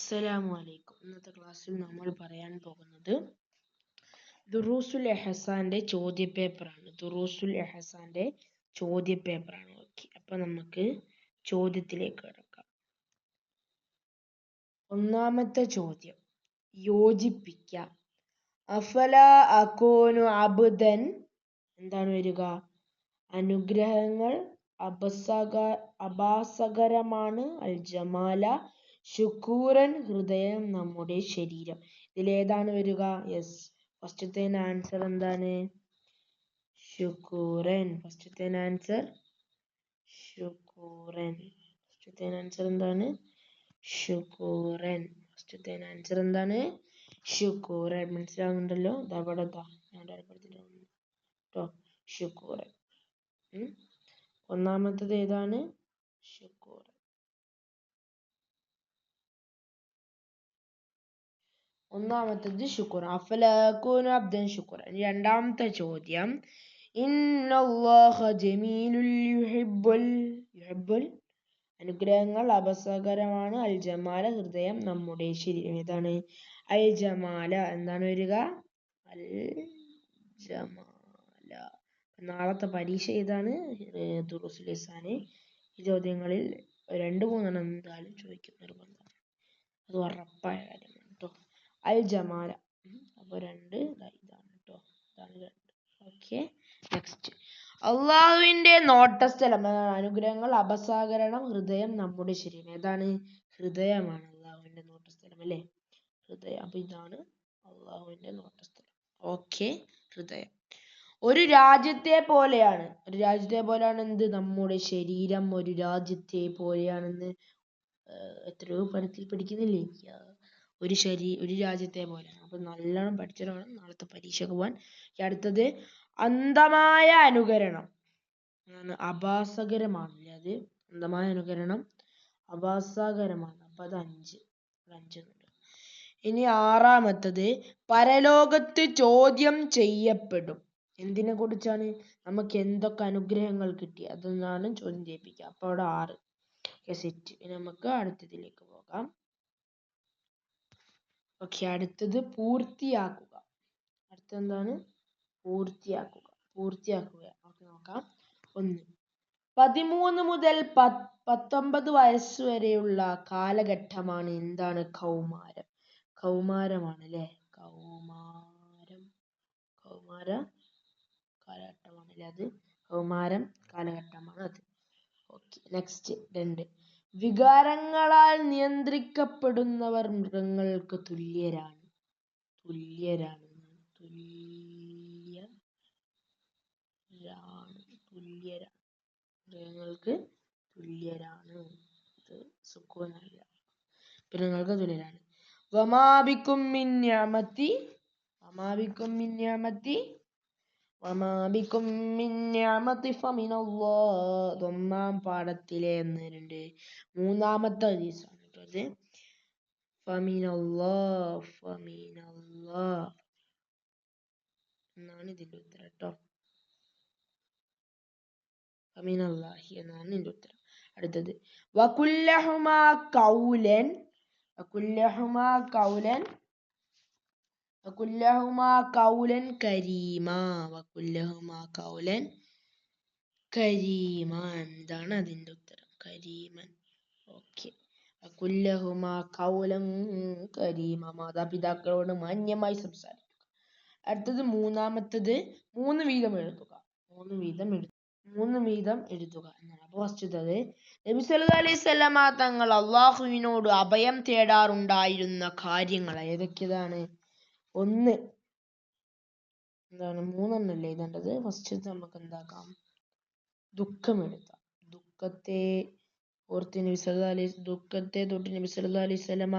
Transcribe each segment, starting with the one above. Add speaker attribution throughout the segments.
Speaker 1: അസ്സലാമു അലൈക്കും. ഇന്നത്തെ ക്ലാസ്സിൽ നമ്മൾ പറയാൻ പോകുന്നത് ദുറൂസുൽ എഹ്സാന്റെ ചോദ്യപേപ്പറാണ്. ഓക്കെ, അപ്പൊ നമുക്ക് ചോദ്യത്തിലേക്ക് കടക്കാം. ഒന്നാമത്തെ ചോദ്യം, യോജിപ്പിക്കാം. അഫലാ അകൂനു അബ്ദൻ, എന്താണ് വരിക? അനുഗ്രഹങ്ങൾ അഭാസകരമാണ്. അൽ ജമാല ശുക്കൂറൻ, ഹൃദയം നമ്മുടെ ശരീരം. ഇതിലേതാണ് വരിക? യെസ്, ഫസ്റ്റത്തെ ആൻസർ എന്താണ്? ശുക്കൂറൻ. ഫസ്റ്റത്തെ ആൻസർ ശുക്കൂറൻ. മനസ്സിലാവുന്നുണ്ടല്ലോ? ശുക്കൂറൻ. ഒന്നാമത്തത് ഏതാണ്? ശുക്കൂർ. ഒന്നാമത്തത് ശുക്ർ. അഫലാകൂനു അബ്ദൻ ശുക്ർ. രണ്ടാമത്തെ ചോദ്യം, ഇന്നല്ലാഹ ജമീലുൽ യുഹിബ്ബുൽ, അനുഗ്രഹങ്ങൾ അപസകരമാണ്. അൽ ജമാല, ഹൃദയം നമ്മുടെ ശരീരം. ഏതാണ്? അൽ ജമാല. എന്താണ് വരിക? അൽ ജമാല. നാളത്തെ പരീക്ഷ ഏതാണ്? ദുറൂസുൽ ഇഹ്സാൻ. ഈ ചോദ്യങ്ങളിൽ 2-3 എന്തായാലും ചോദിക്കും, നിർബന്ധമാണ്. അത് ഉറപ്പായ കാര്യമാണ് കേട്ടോ. അൽ ജമാല. അപ്പൊ 2 ഇതാണ് കേട്ടോ. ഇതാണ് 2. Okay, next. അള്ളാഹുവിന്റെ നോട്ടസ്ഥലം. അനുഗ്രഹങ്ങൾ അപസാകരണം, ഹൃദയം നമ്മുടെ ശരീരം. ഏതാണ്? ഹൃദയമാണ് അള്ളാഹുവിന്റെ നോട്ടസ്ഥലം, അല്ലേ? ഹൃദയം. അപ്പൊ ഇതാണ് അള്ളാഹുവിന്റെ നോട്ടസ്ഥലം. ഓക്കെ, ഹൃദയം. ഒരു രാജ്യത്തെ പോലെയാണ് എന്ത്? നമ്മുടെ ശരീരം ഒരു രാജ്യത്തെ പോലെയാണെന്ന് എത്രയോ പടത്തിൽ പഠിക്കുന്നില്ലേ? ഒരു രാജ്യത്തെ പോലെയാണ്. അപ്പൊ നല്ലോണം പഠിച്ചിട്ടാണ് നാളത്തെ പരീക്ഷയ്ക്ക് പോവാൻ. അടുത്തത്, അന്ധമായ അനുകരണം. അഭാസകരമാണല്ലേ അത്? അന്ധമായ അനുകരണം അഭാസകരമാണ്. അപ്പൊ അത് 5. ഇനി ആറാമത്തത്, പരലോകത്ത് ചോദ്യം ചെയ്യപ്പെടും. എന്തിനെ കുറിച്ചാണ്? നമുക്ക് എന്തൊക്കെ അനുഗ്രഹങ്ങൾ കിട്ടി അതെന്നാണ് ചോദ്യം ചെയ്യിപ്പിക്കുക. അപ്പൊ അവിടെ 6. സെറ്റ്. ഇനി നമുക്ക് അടുത്തതിലേക്ക് പോകാം. ഓക്കെ, അടുത്തത് പൂർത്തിയാക്കുക. അടുത്തെന്താണ്? പൂർത്തിയാക്കുക. ഓക്കെ, നോക്കാം. 1. 13 മുതൽ 19 വയസ്സ് വരെയുള്ള കാലഘട്ടമാണ് എന്താണ്? കൗമാരമാണ്, അല്ലേ? കൗമാര കാലഘട്ടമാണല്ലേ അത്? കാലഘട്ടമാണ് അത്. Okay, next. 2. വികാരങ്ങളാൽ നിയന്ത്രിക്കപ്പെടുന്നവർ മൃഗങ്ങൾക്ക് തുല്യരാണ്. മൃഗങ്ങൾക്ക് തുല്യരാണ്. മൃഗങ്ങൾക്ക് തുല്യരാണ്. വമാബിക്കും മിൻ നിഅമതി ഫമിനല്ലാഹ്. 1-ാം പാഠത്തിലെ 1-2 മൂന്നാമത്തെ ഹദീസാണ് അത്. ഫമിനല്ലാഹ് എന്നാണ് ഇതിന്റെ ഉത്തരം കേട്ടോ. ഫമിനല്ലാഹി എന്നാണ് ഇതിന്റെ ഉത്തരം. അടുത്തത്, വകുല്ലഹുമാ കൗലൻ കരീമാ. എന്താണ് അതിന്റെ ഉത്തരം? കരീമൻ. ഓക്കെ, വകുല്ലഹുമാ കൗലൻ കരീമാ. മാതാപിതാക്കളോട് മാന്യമായി സംസാരിക്കുക. അടുത്തത്, മൂന്നാമത്തത്, 3 വീതം എഴുതുക. എന്നാണ്. അപ്പൊ ഫസ്റ്റത്തത്, നബി സല്ലല്ലാഹു അലൈഹി വസല്ലമ തങ്ങൾ അള്ളാഹുവിനോട് അഭയം തേടാറുണ്ടായിരുന്ന കാര്യങ്ങൾ ഏതൊക്കെയാണ്? 1. എന്താണ്? 3 എഴുതേണ്ടത്. ഫസ്റ്റ് നമുക്ക് എന്താക്കാം? ദുഃഖം എഴുതാം. ദുഃഖത്തെ തൊട്ട് നബി സല്ലല്ലാഹു അലൈഹി വസല്ലമ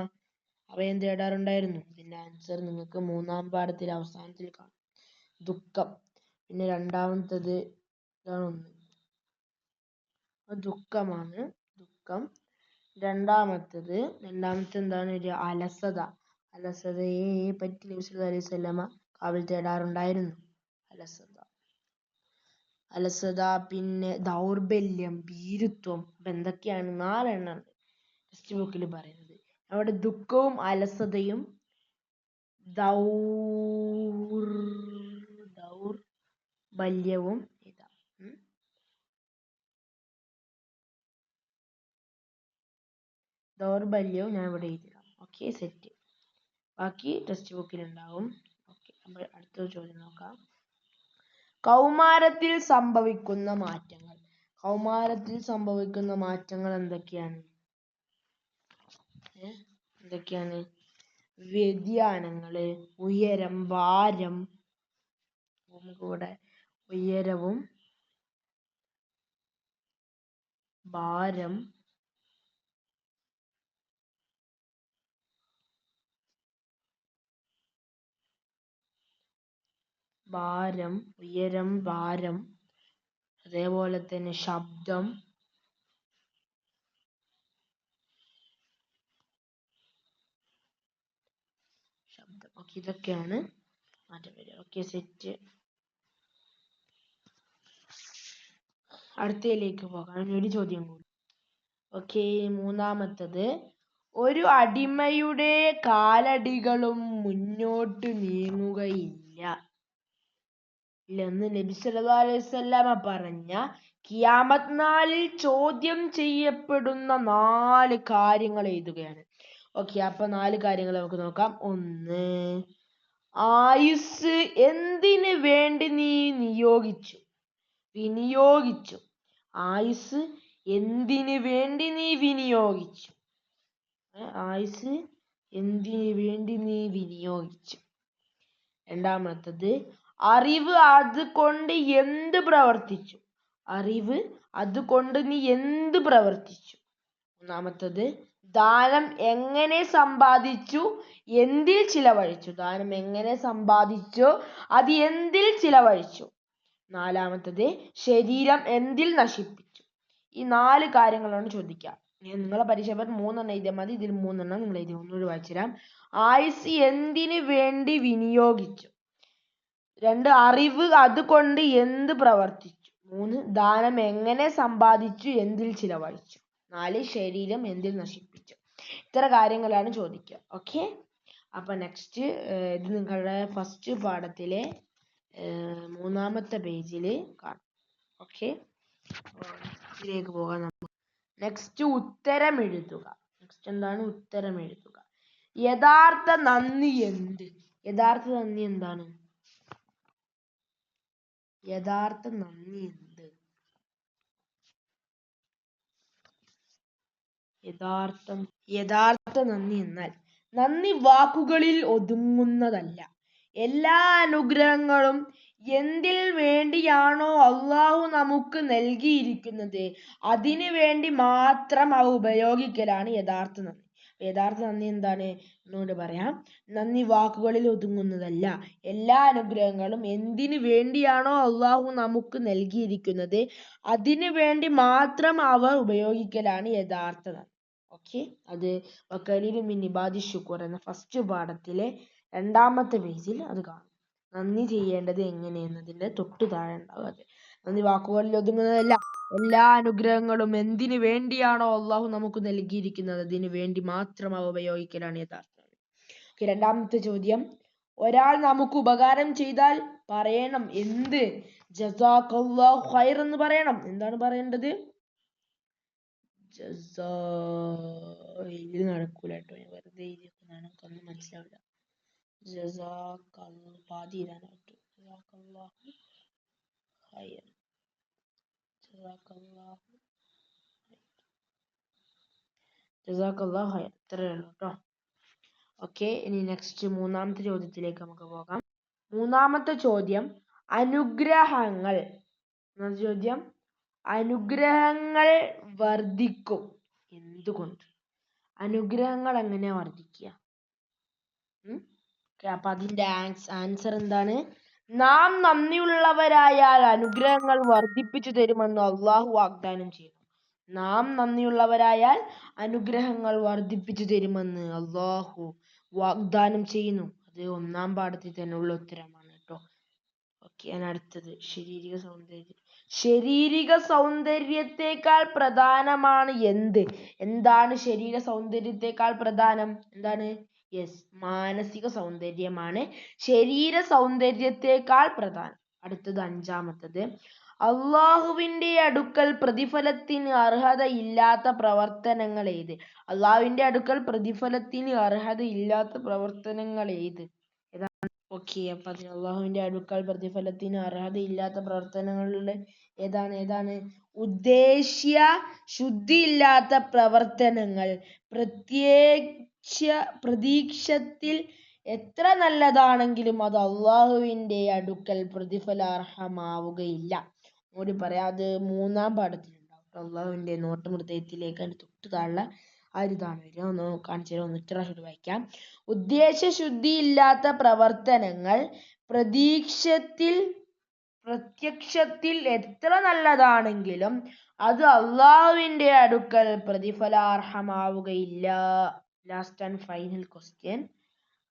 Speaker 1: അഭയം തേടാറുണ്ടായിരുന്നു. ഇതിന്റെ ആൻസർ നിങ്ങൾക്ക് 3-ാം പാഠത്തിൽ അവസാനത്തിൽ കാണാം. ദുഃഖം. പിന്നെ രണ്ടാമത്തത് ഇതാണ്. ദുഃഖമാണ്. രണ്ടാമത്തെ എന്താണ്? ഒരു അലസതയെ പറ്റി നബി സല്ലല്ലാഹു അലൈഹി വസല്ലമ കാവൽ തേടാറുണ്ടായിരുന്നു. അലസത. പിന്നെ ദൗർബല്യം, ഭീരുത്വം. അപ്പൊ എന്തൊക്കെയാണ്? 4 ടെക്സ്റ്റ് ബുക്കിൽ പറയുന്നത്. അവിടെ ദുഃഖവും അലസതയും ദൗർബല്യവും ഇതാ. ദൗർബല്യവും ഞാൻ ഇവിടെ എഴുതിടാം. Okay, set. ബാക്കി ടെക്സ്റ്റ് ബുക്കിലുണ്ടാവും. ഓക്കെ, നമ്മൾ അടുത്ത ചോദ്യം നോക്കാം. കൗമാരത്തിൽ സംഭവിക്കുന്ന മാറ്റങ്ങൾ. കൗമാരത്തിൽ സംഭവിക്കുന്ന മാറ്റങ്ങൾ എന്തൊക്കെയാണ്? വ്യതിയാനങ്ങള്, ഉയരം, ഭാരം. നമുക്കിവിടെ ഉയരവും ഭാരം, ഉയരം, ഭാരം, അതേപോലെ തന്നെ ശബ്ദം, ഓക്കെ, ഇതൊക്കെയാണ് മാറ്റം വരിക. Okay, set. അടുത്തതിലേക്ക് പോകാം. ഒരു ചോദ്യം കൂടി. ഓക്കെ, മൂന്നാമത്തത്. ഒരു അടിമയുടെ കാലടികളും മുന്നോട്ട് നീങ്ങുകയില്ല എന്ന് നബി സല്ലല്ലാഹു അലൈഹി വസല്ലമ പറഞ്ഞ ഖിയാമത്ത് നാളിൽ ചോദ്യം ചെയ്യപ്പെടുന്ന 4 കാര്യങ്ങൾ എഴുതുകയാണ്. ഓക്കെ, അപ്പൊ 4 കാര്യങ്ങൾ നമുക്ക് നോക്കാം. 1, ആയുസ് എന്തിനു വേണ്ടി നീ വിനിയോഗിച്ചു? ആയുസ് എന്തിനു വേണ്ടി നീ വിനിയോഗിച്ചു? ആയുസ് എന്തിനു വേണ്ടി നീ വിനിയോഗിച്ചു? രണ്ടാമത്തത്, അറിവ് അതുകൊണ്ട് എന്ത് പ്രവർത്തിച്ചു? അതുകൊണ്ട് നീ എന്ത് പ്രവർത്തിച്ചു? മൂന്നാമത്തത്, ദാനം എങ്ങനെ സമ്പാദിച്ചു, എന്തിൽ ചിലവഴിച്ചു? ദാനം എങ്ങനെ സമ്പാദിച്ചു, അത് എന്തിൽ ചിലവഴിച്ചു? നാലാമത്തത്, ശരീരം എന്തിൽ നശിപ്പിച്ചു? ഈ 4 കാര്യങ്ങളാണ് ചോദിക്കുക. നിങ്ങളെ പരീക്ഷാപത്രം 3 എണ്ണം എഴുതിയാൽ മതി. ഇതിൽ 3 എണ്ണം നിങ്ങൾ എഴുതി. ഒന്നുകൂടി വായിച്ചുതരാം. ആയുസ് എന്തിനു വേണ്ടി വിനിയോഗിച്ചു? 2, അറിവ് അതുകൊണ്ട് എന്ത് പ്രവർത്തിച്ചു? 3, ദാനം എങ്ങനെ സമ്പാദിച്ചു, എന്തിൽ ചിലവഴിച്ചു? 4, ശരീരം എന്തിൽ നശിപ്പിച്ചു? ഇത്ര കാര്യങ്ങളാണ് ചോദിക്കുക. ഓക്കെ, അപ്പൊ നെക്സ്റ്റ് ഇത് നിങ്ങളുടെ ഫസ്റ്റ് പാഠത്തിലെ 3-ാമത്തെ പേജിൽ കാണാം. ഓക്കെ, ഇതിലേക്ക് പോകാം. നമുക്ക് നെക്സ്റ്റ് ഉത്തരം എഴുതുക. നെക്സ്റ്റ് എന്താണ്? ഉത്തരം എഴുതുക. യഥാർത്ഥ നന്ദി എന്ത്? യഥാർത്ഥ നന്ദി എന്താണ്? യഥാർത്ഥ നന്ദി എന്ത്? യഥാർത്ഥ നന്ദി എന്നാൽ നന്ദി വാക്കുകളിൽ ഒതുങ്ങുന്നതല്ല. എല്ലാ അനുഗ്രഹങ്ങളും എന്തിൽ വേണ്ടിയാണോ അള്ളാഹു നമുക്ക് നൽകിയിരിക്കുന്നത് അതിനു വേണ്ടി മാത്രം അവ ഉപയോഗിക്കലാണ് യഥാർത്ഥ നന്ദി. യഥാർത്ഥ നന്ദി എന്താണ്? എന്നോട് പറയാം. നന്ദി വാക്കുകളിൽ ഒതുങ്ങുന്നതല്ല. എല്ലാ അനുഗ്രഹങ്ങളും എന്തിനു വേണ്ടിയാണോ അള്ളാഹു നമുക്ക് നൽകിയിരിക്കുന്നത് അതിനു വേണ്ടി മാത്രം അവ ഉപയോഗിക്കലാണ് യഥാർത്ഥ നന്ദി. ഓക്കെ, അത് വഖലീലുൻ മിൻ ഇബാദി ശുക്കൂർ എന്ന ഫസ്റ്റ് പാഠത്തിലെ 2-ാമത്തെ പേജിൽ അത് കാണും. നന്ദി ചെയ്യേണ്ടത് എങ്ങനെയെന്നതിന്റെ തൊട്ടു താഴെ ഉണ്ടാവും. അത് നന്ദി വാക്കുകളിൽ ഒതുങ്ങുന്നതല്ല. എല്ലാ അനുഗ്രഹങ്ങളും എന്തിനു വേണ്ടിയാണോ അള്ളാഹു നമുക്ക് നൽകിയിരിക്കുന്നത് അതിനു വേണ്ടി മാത്രം അവ ഉപയോഗിക്കലാണ് യഥാർത്ഥ നന്ദി. ഓക്കെ, 2-ാമത്തെ ചോദ്യം. ഒരാൾ നമുക്ക് ഉപകാരം ചെയ്താൽ പറയണം എന്ത്? ജസാക്കല്ലാഹു ഖൈർ എന്ന് പറയണം. എന്താണ് പറയേണ്ടത്? ഇത് നടക്കൂല കേട്ടോ, ഞാൻ വെറുതെ എഴുതിയേക്കുന്നതാണ്, നമുക്കൊന്നും മനസ്സിലാവില്ല. പാതി ഇടാനാ പറ്റും. ജസാക്കല്ലാഹു ഖൈർ, ഇത്രയേ ഉള്ളൂ കേട്ടോ. ഓക്കെ, ഇനി നെക്സ്റ്റ് 3-ാമത്തെ ചോദ്യത്തിലേക്ക് നമുക്ക് പോകാം. 3-ാമത്തെ ചോദ്യം, അനുഗ്രഹങ്ങൾ. ചോദ്യം, അനുഗ്രഹങ്ങൾ വർദ്ധിക്കും എന്തുകൊണ്ട്? അനുഗ്രഹങ്ങൾ എങ്ങനെയാ വർദ്ധിക്കുക? അപ്പൊ അതിന്റെ ആൻസർ എന്താണ്? നാം നന്ദിയുള്ളവരായാൽ അനുഗ്രഹങ്ങൾ വർദ്ധിപ്പിച്ചു തരുമെന്ന് അള്ളാഹു വാഗ്ദാനം ചെയ്യുന്നു. നാം നന്ദിയുള്ളവരായാൽ അനുഗ്രഹങ്ങൾ വർദ്ധിപ്പിച്ചു തരുമെന്ന് അള്ളാഹു വാഗ്ദാനം ചെയ്യുന്നു. അത് 1-ാം പാഠത്തിൽ തന്നെ ഉള്ള ഉത്തരമാണ് കേട്ടോ. ഓക്കെ, അടുത്തത് ശാരീരിക സൗന്ദര്യം. ശാരീരിക സൗന്ദര്യത്തെക്കാൾ പ്രധാനമാണ് എന്താണ് ശരീര സൗന്ദര്യത്തെക്കാൾ പ്രധാനം? എന്താണ്? യെസ്, മാനസിക സൗന്ദര്യമാണ് ശരീര സൗന്ദര്യത്തെക്കാൾ പ്രധാനം. അടുത്തത് അഞ്ചാമത്തത്, അള്ളാഹുവിന്റെ അടുക്കൽ പ്രതിഫലത്തിന് അർഹതയില്ലാത്ത പ്രവർത്തനങ്ങൾ ഏത്? അള്ളാഹുവിന്റെ അടുക്കൽ പ്രതിഫലത്തിന് അർഹതയില്ലാത്ത പ്രവർത്തനങ്ങൾ ഏത്? ഓക്കെ, അപ്പൊ അതിന് അള്ളാഹുവിന്റെ അടുക്കൽ പ്രതിഫലത്തിന് അർഹതയില്ലാത്ത പ്രവർത്തനങ്ങളുടെ ഏതാണ്? ഉദ്ദേശ്യ ശുദ്ധിയില്ലാത്ത പ്രവർത്തനങ്ങൾ പ്രതീക്ഷത്തിൽ എത്ര നല്ലതാണെങ്കിലും അത് അള്ളാഹുവിന്റെ അടുക്കൽ പ്രതിഫലാർഹമാവുകയില്ല. ഒന്നുകൂടി പറയാം, അത് 3-ാം പാഠത്തിലുണ്ടാവും. അള്ളാഹുവിന്റെ നോട്ടം ഹൃദയത്തിലേക്ക് തൊട്ട് താഴെ ആ ഒരു ഇതാണ് വരിക. ഒന്ന് കാണിച്ചു തരാം, ഒന്ന് ഇത്ര വായിക്കാം. ഉദ്ദേശ്യശുദ്ധിയില്ലാത്ത പ്രവർത്തനങ്ങൾ പ്രത്യക്ഷത്തിൽ എത്ര നല്ലതാണെങ്കിലും അത് അള്ളാഹുവിന്റെ അടുക്കൽ പ്രതിഫലാർഹമാവുകയില്ല. ലാസ്റ്റ് ആൻഡ് ഫൈനൽ ക്വസ്റ്റ്യൻ,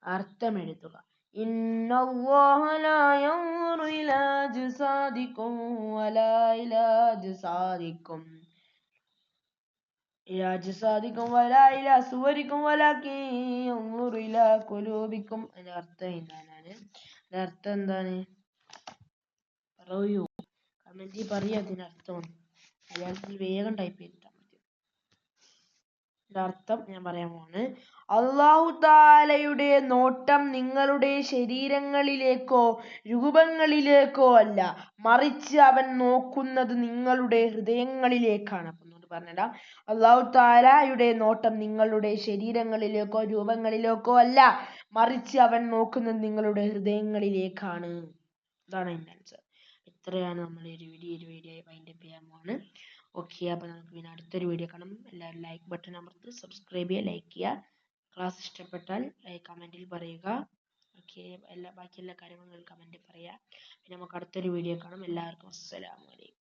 Speaker 1: അർത്ഥം എഴുതുക. ഇന്നല്ലാഹ ലാ യൻദുറു ഇലാ അജ്സാദികും വലാ ഇലാ അജ്സാദികും വലാ ഇലാ സുവരികും വലാകിൻ യൻദുറു ഇലാ ഖുലൂബികും. അതിന്റെ അർത്ഥം എന്താണ്? പറയൂ, കമന്റിൽ പറയൂ അതിനർത്ഥം. മലയാളത്തിൽ വേഗം ടൈപ്പ് ചെയ്തിട്ടാൽ മതി. ഇതിന്റെ അർത്ഥം ഞാൻ പറയാൻ പോവാണ്. അല്ലാഹു തആലയുടെ നോട്ടം നിങ്ങളുടെ ശരീരങ്ങളിലേക്കോ രൂപങ്ങളിലേക്കോ അല്ല, മറിച്ച് അവൻ നോക്കുന്നത് നിങ്ങളുടെ ഹൃദയങ്ങളിലേക്കാണ്. അപ്പൊ ഒന്നുകൂടി പറഞ്ഞുതരാം. അല്ലാഹു തആലയുടെ നോട്ടം നിങ്ങളുടെ ശരീരങ്ങളിലേക്കോ രൂപങ്ങളിലേക്കോ അല്ല, മറിച്ച് അവൻ നോക്കുന്നത് നിങ്ങളുടെ ഹൃദയങ്ങളിലേക്കാണ്. ഇതാണ് അതിന്റെ ആൻസർ. ഇത്രയാണ് നമ്മൾ ഒരു വീഡിയോ വൈൻഡപ്പ് ചെയ്യാൻ പോവാണ്. ഓക്കെ, അപ്പോൾ നമുക്ക് പിന്നെ അടുത്തൊരു വീഡിയോ കാണാം. എല്ലാവരും ലൈക്ക് ബട്ടൺ അമർത്തി സബ്സ്ക്രൈബ് ചെയ്യുക, ലൈക്ക് ചെയ്യുക. ക്ലാസ് ഇഷ്ടപ്പെട്ടാൽ കമൻറ്റിൽ പറയുക. ഓക്കെ, ബാക്കി എല്ലാ കാര്യങ്ങളും കമൻറ്റിൽ പറയുക. പിന്നെ നമുക്ക് അടുത്തൊരു വീഡിയോ കാണാം. എല്ലാവർക്കും അസ്സലാമു അലൈക്കും.